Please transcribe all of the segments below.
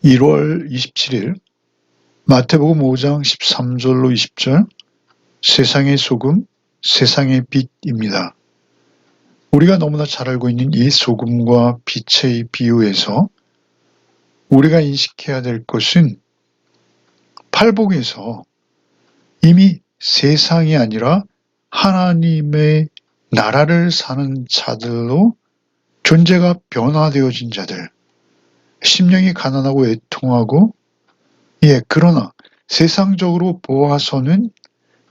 1월 27일 마태복음 5장 13절로 20절 세상의 소금, 세상의 빛입니다. 우리가 너무나 잘 알고 있는 이 소금과 빛의 비유에서 우리가 인식해야 될 것은 팔복에서 이미 세상이 아니라 하나님의 나라를 사는 자들로 존재가 변화되어진 자들, 심령이 가난하고 애통하고 그러나 세상적으로 보아서는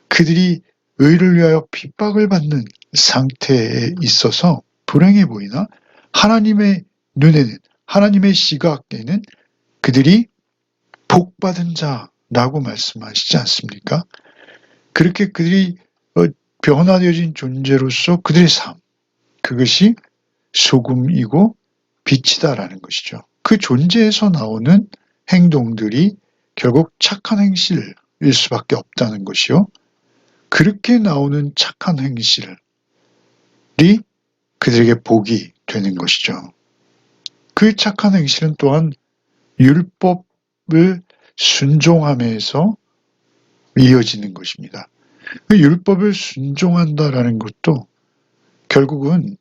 그들이 의를 위하여 핍박을 받는 상태에 있어서 불행해 보이나 하나님의 눈에는, 하나님의 시각에는 그들이 복받은 자라고 말씀하시지 않습니까? 그렇게 그들이 변화되어진 존재로서 그들의 삶, 그것이 소금이고 빛이다라는 것이죠. 그 존재에서 나오는 행동들이 결국 착한 행실일 수밖에 없다는 것이요. 그렇게 나오는 착한 행실이 그들에게 복이 되는 것이죠. 그 착한 행실은 또한 율법을 순종함에서 이어지는 것입니다. 그 율법을 순종한다라는 것도 결국은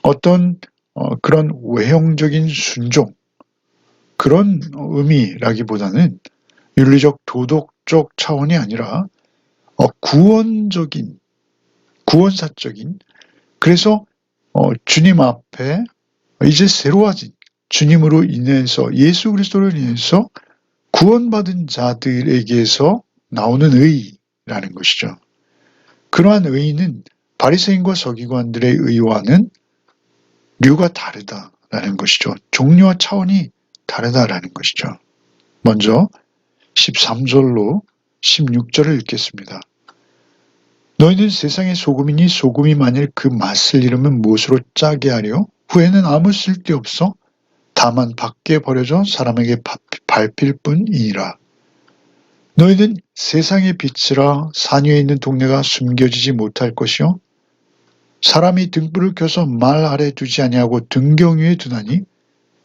어떤 그런 외형적인 순종, 그런 의미라기보다는 윤리적 도덕적 차원이 아니라 구원적인, 구원사적인, 그래서 주님 앞에 이제 새로워진 주님으로 인해서, 예수 그리스도로 인해서 구원받은 자들에게서 나오는 의라는 것이죠. 그러한 의는 바리새인과 서기관들의 의와는 류가 다르다라는 것이죠. 종류와 차원이 다르다라는 것이죠. 먼저 13절로 16절을 읽겠습니다. 너희는 세상의 소금이니 소금이 만일 그 맛을 잃으면 무엇으로 짜게 하려? 후에는 아무 쓸데없어 다만 밖에 버려져 사람에게 밟힐 뿐이니라. 너희는 세상의 빛이라 산 위에 있는 동네가 숨겨지지 못할 것이요 사람이 등불을 켜서 말 아래 두지 아니하고 등경 위에 두나니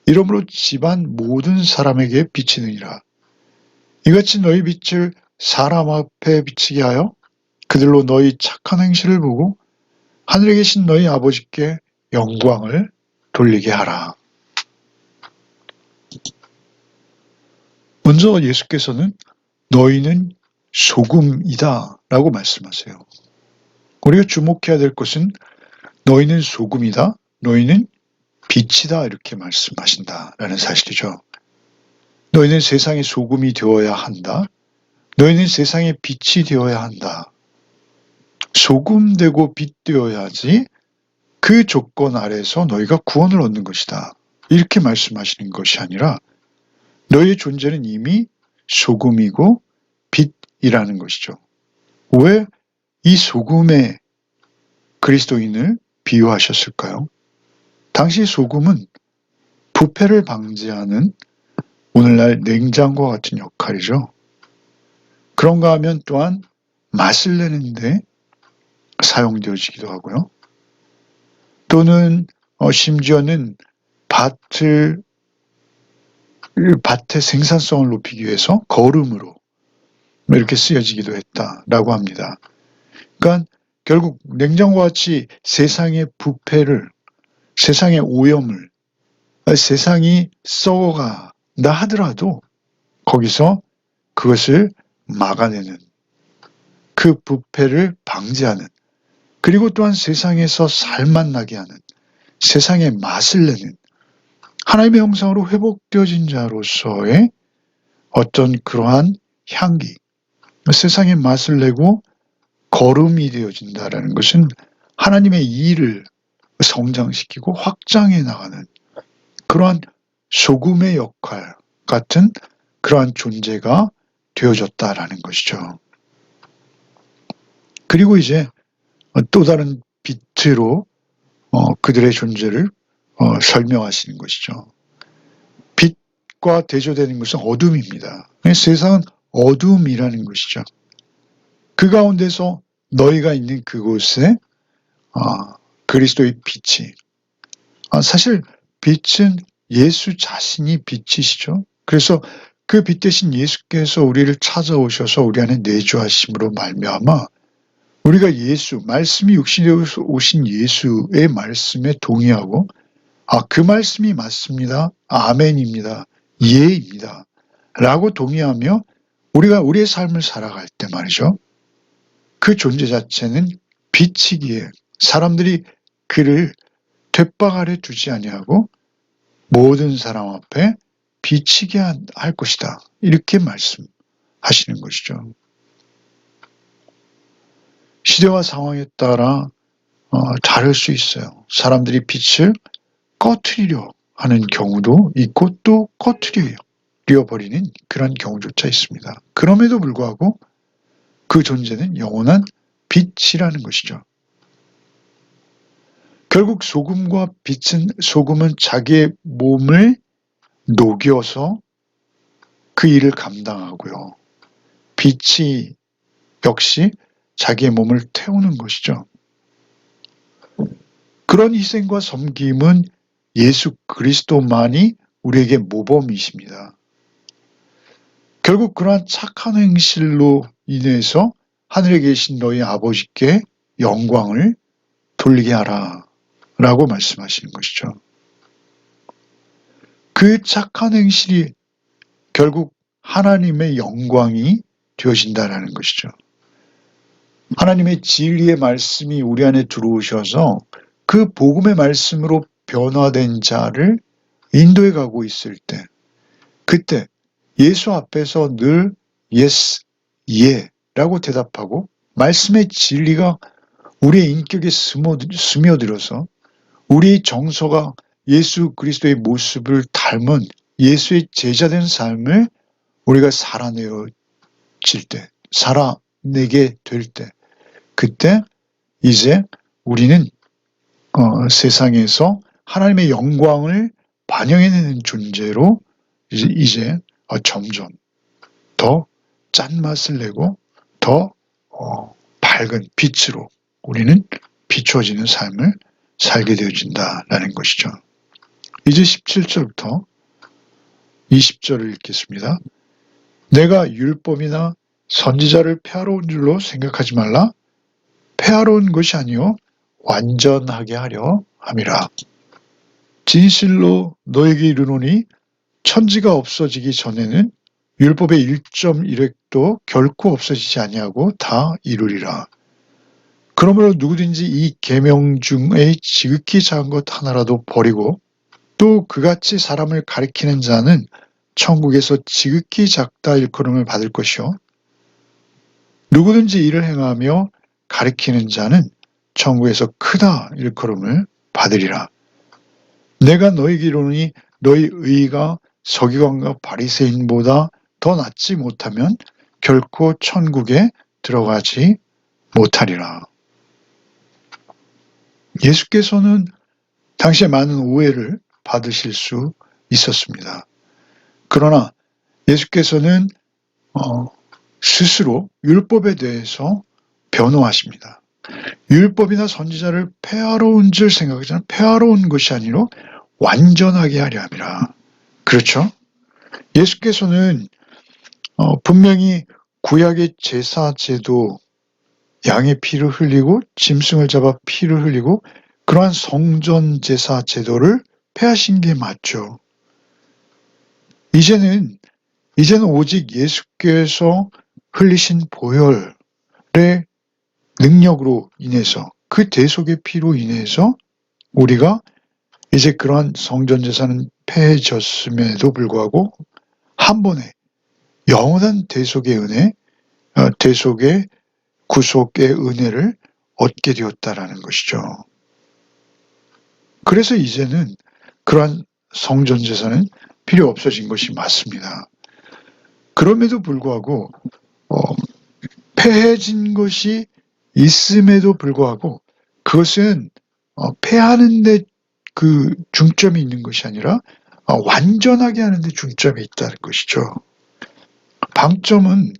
이러므로 집안 모든 사람에게 비치느니라. 이같이 너희 빛을 사람 앞에 비치게 하여 그들로 너희 착한 행실을 보고 하늘에 계신 너희 아버지께 영광을 돌리게 하라. 먼저 예수께서는 너희는 소금이다 라고 말씀하세요. 우리가 주목해야 될 것은 너희는 소금이다, 너희는 빛이다 이렇게 말씀하신다라는 사실이죠. 너희는 세상의 소금이 되어야 한다. 너희는 세상의 빛이 되어야 한다. 소금 되고 빛 되어야지 그 조건 아래서 너희가 구원을 얻는 것이다. 이렇게 말씀하시는 것이 아니라 너희의 존재는 이미 소금이고 빛이라는 것이죠. 왜 이 소금의 그리스도인을 비유하셨을까요? 당시 소금은 부패를 방지하는 오늘날 냉장고와 같은 역할이죠. 그런가 하면 또한 맛을 내는데 사용되어지기도 하고요. 또는 심지어는 밭의 생산성을 높이기 위해서 거름으로 이렇게 쓰여지기도 했다라고 합니다. 그러니까 결국 냉장고와 같이 세상의 부패를, 세상의 오염을, 세상이 썩어간다 하더라도 거기서 그것을 막아내는, 그 부패를 방지하는, 그리고 또한 세상에서 살맛 나게 하는, 세상의 맛을 내는 하나님의 형상으로 회복되어진 자로서의 어떤 그러한 향기, 세상의 맛을 내고 거름이 되어진다라는 것은 하나님의 일을 성장시키고 확장해 나가는 그러한 소금의 역할 같은 그러한 존재가 되어졌다라는 것이죠. 그리고 이제 또 다른 빛으로 그들의 존재를 설명하시는 것이죠. 빛과 대조되는 것은 어둠입니다. 세상은 어둠이라는 것이죠. 그 가운데서 너희가 있는 그곳에 그리스도의 빛이, 사실 빛은 예수 자신이 빛이시죠. 그래서 그 빛 대신 예수께서 우리를 찾아오셔서 우리 안에 내주하심으로 말미암아 우리가 예수, 말씀이 육신에 오신 예수의 말씀에 동의하고 그 말씀이 맞습니다. 아멘입니다. 예입니다. 라고 동의하며 우리가 우리의 삶을 살아갈 때 말이죠. 그 존재 자체는 빛이기에 사람들이 그를 뒷방 아래 두지 아니하고 모든 사람 앞에 비치게 할 것이다. 이렇게 말씀하시는 것이죠. 시대와 상황에 따라 다를 수 있어요. 사람들이 빛을 꺼트리려 하는 경우도 있고 또 꺼트려버리는 그런 경우조차 있습니다. 그럼에도 불구하고 그 존재는 영원한 빛이라는 것이죠. 결국 소금과 빛은 소금은 자기의 몸을 녹여서 그 일을 감당하고요. 빛이 역시 자기의 몸을 태우는 것이죠. 그런 희생과 섬김은 예수 그리스도만이 우리에게 모범이십니다. 결국 그러한 착한 행실로 인해서 하늘에 계신 너희 아버지께 영광을 돌리게 하라 라고 말씀하시는 것이죠. 그 착한 행실이 결국 하나님의 영광이 되어진다라는 것이죠. 하나님의 진리의 말씀이 우리 안에 들어오셔서 그 복음의 말씀으로 변화된 자를 인도해 가고 있을 때 그때 예수 앞에서 늘 yes, 라고 대답하고 말씀의 진리가 우리의 인격에 스며들어서 우리 정서가 예수 그리스도의 모습을 닮은 예수의 제자된 삶을 우리가 살아내게 될 때 그때 이제 우리는 세상에서 하나님의 영광을 반영해내는 존재로 이제 점점 더 짠맛을 내고 더 밝은 빛으로 우리는 비추어지는 삶을 살게 되어진다라는 것이죠. 이제 17절부터 20절을 읽겠습니다. 내가 율법이나 선지자를 폐하러 온 줄로 생각하지 말라. 폐하러 온 것이 아니요 완전하게 하려 함이라. 진실로 너에게 이르노니 천지가 없어지기 전에는 율법의 1.1획도 결코 없어지지 아니하고 다 이루리라. 그러므로 누구든지 이 계명 중에 지극히 작은 것 하나라도 버리고 또 그같이 사람을 가리키는 자는 천국에서 지극히 작다 일컬음을 받을 것이요 누구든지 이를 행하며 가리키는 자는 천국에서 크다 일컬음을 받으리라. 내가 너희에게 이르노니 너희 의가 서기관과 바리새인보다 더 낫지 못하면 결코 천국에 들어가지 못하리라. 예수께서는 당시에 많은 오해를 받으실 수 있었습니다. 그러나 예수께서는 스스로 율법에 대해서 변호하십니다. 율법이나 선지자를 폐하러 온 줄 생각하지만 폐하러 온 것이 아니라 완전하게 하려 함이라. 그렇죠? 예수께서는 분명히 구약의 제사 제도 양의 피를 흘리고 짐승을 잡아 피를 흘리고 그러한 성전 제사 제도를 폐하신 게 맞죠. 이제는 오직 예수께서 흘리신 보혈의 능력으로 인해서 그 대속의 피로 인해서 우리가 이제 그러한 성전 제사는 폐해졌음에도 불구하고 한 번에 영원한 대속의 은혜, 대속의 구속의 은혜를 얻게 되었다라는 것이죠. 그래서 이제는 그러한 성전 제사는 필요 없어진 것이 맞습니다. 그럼에도 불구하고 폐해진 것이 있음에도 불구하고 그것은 폐하는 데 그 중점이 있는 것이 아니라 완전하게 하는 데 중점이 있다는 것이죠. 방점은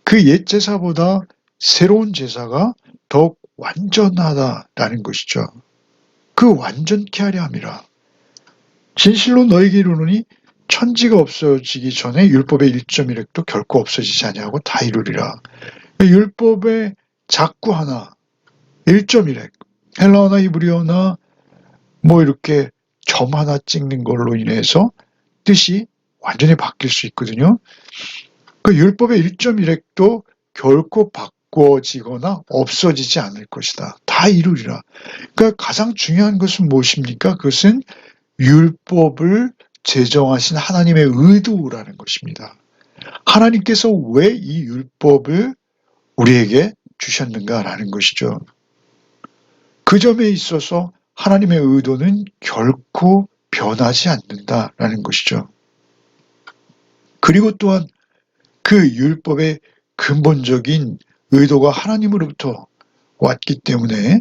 그 옛 제사보다 새로운 제사가 더욱 완전하다라는 것이죠. 그 완전케 하려 함이라. 진실로 너에게 이르노니 천지가 없어지기 전에 율법의 1.1획도 결코 없어지지 아니하고 다 이루리라. 율법의 자꾸 하나 1.1획 헬라어나 히브리어나 뭐 이렇게 점 하나 찍는 걸로 인해서 뜻이 완전히 바뀔 수 있거든요. 그 율법의 1.1획도 결코 바꿔지거나 없어지지 않을 것이다. 다 이루리라. 그러니까 가장 중요한 것은 무엇입니까? 그것은 율법을 제정하신 하나님의 의도라는 것입니다. 하나님께서 왜 이 율법을 우리에게 주셨는가라는 것이죠. 그 점에 있어서 하나님의 의도는 결코 변하지 않는다라는 것이죠. 그리고 또한 그 율법의 근본적인 의도가 하나님으로부터 왔기 때문에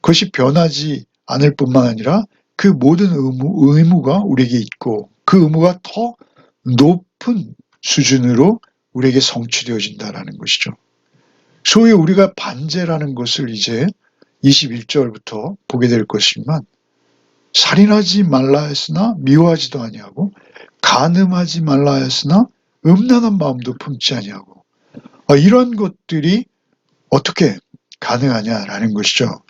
그것이 변하지 않을 뿐만 아니라 그 모든 의무가 우리에게 있고 그 의무가 더 높은 수준으로 우리에게 성취되어진다는 것이죠. 소위 우리가 반제라는 것을 이제 21절부터 보게 될 것이지만 살인하지 말라 했으나 미워하지도 아니하고 간음하지 말라 했으나 음란한 마음도 품지 아니하고 이런 것들이 어떻게 가능하냐라는 것이죠.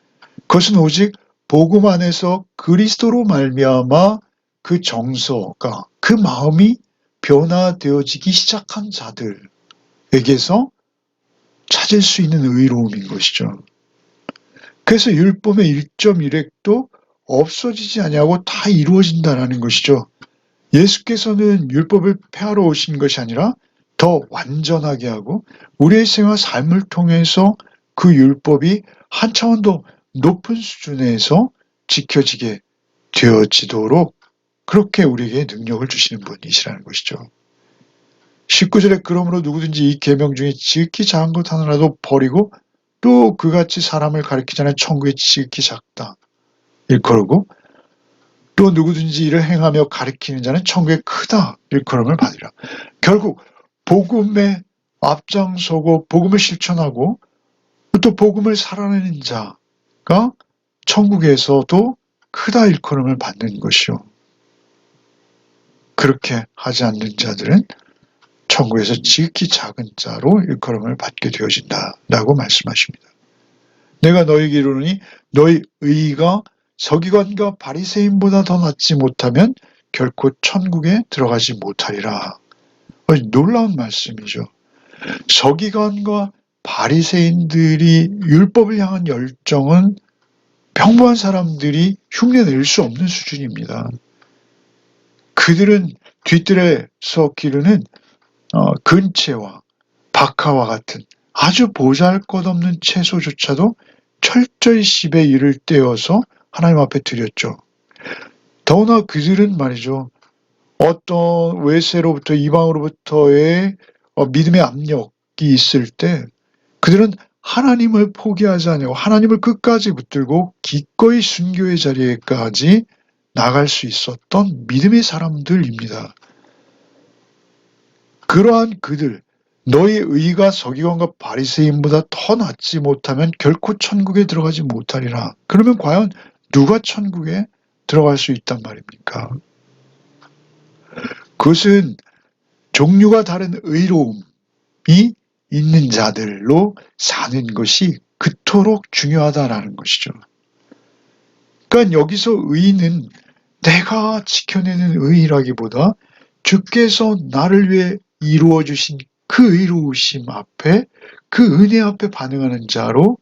그것은 오직 복음 안에서 그리스도로 말미암아 그 정서가 그 마음이 변화되어지기 시작한 자들에게서 찾을 수 있는 의로움인 것이죠. 그래서 율법의 1.1획도 없어지지 아니하고 다 이루어진다는 것이죠. 예수께서는 율법을 폐하러 오신 것이 아니라 더 완전하게 하고 우리의 생활 삶을 통해서 그 율법이 한 차원 더 높은 수준에서 지켜지게 되어지도록 그렇게 우리에게 능력을 주시는 분이시라는 것이죠. 19절에 그러므로 누구든지 이 계명 중에 지극히 작은 것 하나라도 버리고 또 그같이 사람을 가리키지 않아 천국에 지극히 작다 일컬고 또 누구든지 이를 행하며 가리키는 자는 천국에 크다 일컬음을 받으리라. 결국 복음에 앞장서고 복음을 실천하고 또 복음을 살아내는 자가 천국에서도 크다 일컬음을 받는 것이요. 그렇게 하지 않는 자들은 천국에서 지극히 작은 자로 일컬음을 받게 되어진다라고 말씀하십니다. 내가 너희에게 이르노니 너희 의의가 서기관과 바리새인보다 더 낫지 못하면 결코 천국에 들어가지 못하리라. 놀라운 말씀이죠. 서기관과 바리새인들이 율법을 향한 열정은 평범한 사람들이 흉내낼 수 없는 수준입니다. 그들은 뒤뜰에서 기르는 근채와 박하와 같은 아주 보잘것없는 채소조차도 철저히 씹에 이를 떼어서 하나님 앞에 드렸죠. 더구나 그들은 말이죠. 어떤 외세로부터 이방으로부터의 믿음의 압력이 있을 때 그들은 하나님을 포기하지 않고 하나님을 끝까지 붙들고 기꺼이 순교의 자리에까지 나갈 수 있었던 믿음의 사람들입니다. 그러한 그들, 너희 의가 서기관과 바리새인보다 더 낫지 못하면 결코 천국에 들어가지 못하리라. 그러면 과연 누가 천국에 들어갈 수 있단 말입니까? 그것은 종류가 다른 의로움이 있는 자들로 사는 것이 그토록 중요하다라는 것이죠. 그러니까 여기서 의는 내가 지켜내는 의라기보다 주께서 나를 위해 이루어 주신 그 의로우심 앞에 그 은혜 앞에 반응하는 자로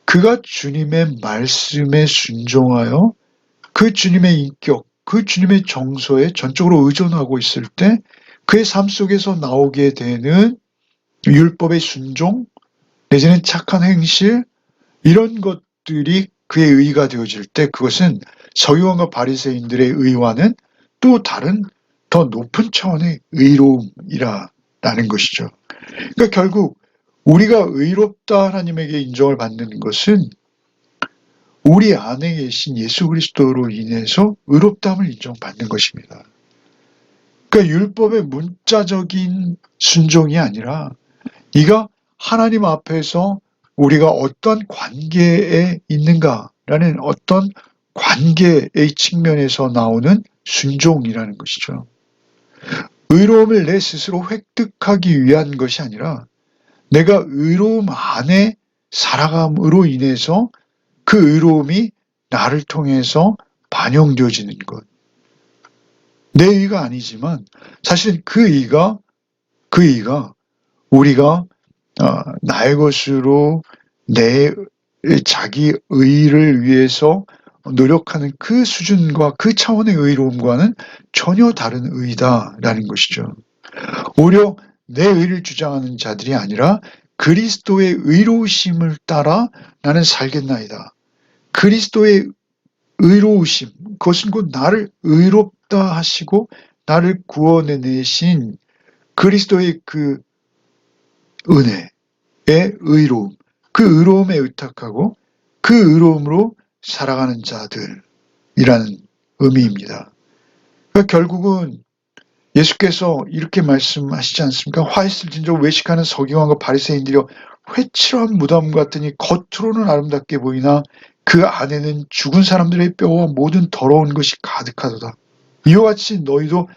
그가 주님의 말씀에 순종하여 그 주님의 인격, 그 주님의 정서에 전적으로 의존하고 있을 때 그의 삶 속에서 나오게 되는 율법의 순종, 내지는 착한 행실 이런 것들이 그의 의가 되어질 때 그것은 서기관과 바리새인들의 의와는 또 다른 더 높은 차원의 의로움이라는 것이죠. 그러니까 결국 우리가 의롭다 하나님에게 인정을 받는 것은 우리 안에 계신 예수 그리스도로 인해서 의롭다함을 인정받는 것입니다. 그러니까 율법의 문자적인 순종이 아니라 이가 하나님 앞에서 우리가 어떤 관계에 있는가라는 어떤 관계의 측면에서 나오는 순종이라는 것이죠. 의로움을 내 스스로 획득하기 위한 것이 아니라 내가 의로움 안에 살아감으로 인해서 그 의로움이 나를 통해서 반영되어지는 것. 내 의가 아니지만 사실 그 의가 우리가 나의 것으로 내 자기 의를 위해서 노력하는 그 수준과 그 차원의 의로움과는 전혀 다른 의다라는 것이죠. 오히려 내 의를 주장하는 자들이 아니라 그리스도의 의로우심을 따라 나는 살겠나이다. 그리스도의 의로우심, 그것은 곧 나를 의롭다 하시고 나를 구원해내신 그리스도의 그 은혜의 의로움, 그 의로움에 의탁하고 그 의로움으로 살아가는 자들이라는 의미입니다. 그러니까 결국은 예수께서 이렇게 말씀하시지 않습니까? 화 있을 진정 외식하는 서기관과 바리새인들이여 회칠한 무덤 같으니 겉으로는 아름답게 보이나 그 안에는 죽은 사람들의 뼈와 모든 더러운 것이 가득하도다. 이와 같이 너희도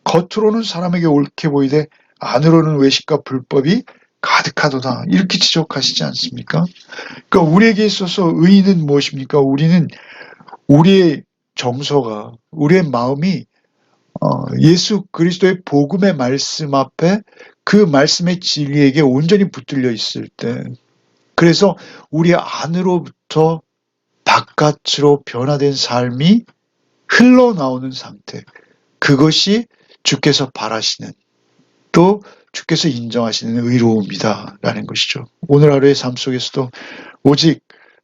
겉으로는 사람에게 옳게 보이되 안으로는 외식과 불법이 가득하도다. 이렇게 지적하시지 않습니까? 그러니까 우리에게 있어서 의의는 무엇입니까? 우리는 우리의 정서가, 우리의 마음이 예수 그리스도의 복음의 말씀 앞에 그 말씀의 진리에게 온전히 붙들려 있을 때, 그래서 우리 안으로부터 바깥으로 변화된 삶이 흘러나오는 상태, 그것이 주께서 바라시는, 또 주께서 인정하시는 의로움이다라는 것이죠. 오늘 하루의 삶 속에서도 오직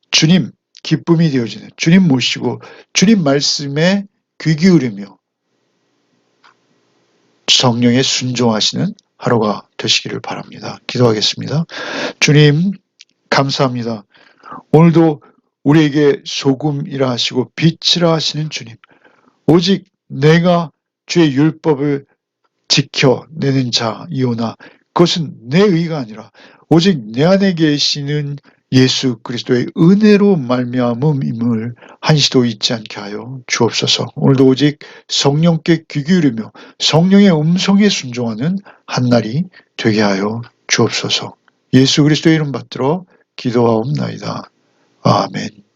주님 기쁨이 되어지는, 주님 모시고 주님 말씀에 귀 기울이며 성령에 순종하시는 하루가 되시기를 바랍니다. 기도하겠습니다. 주님 감사합니다. 오늘도 우리에게 소금이라 하시고 빛이라 하시는 주님, 오직 내가 주의 율법을 지켜내는 자이오나 그것은 내 의가 아니라 오직 내 안에 계시는 예수 그리스도의 은혜로 말미암음임을 한시도 잊지 않게 하여 주옵소서. 오늘도 오직 성령께 귀 기울이며 성령의 음성에 순종하는 한날이 되게 하여 주옵소서. 예수 그리스도의 이름 받들어 기도하옵나이다. 아멘.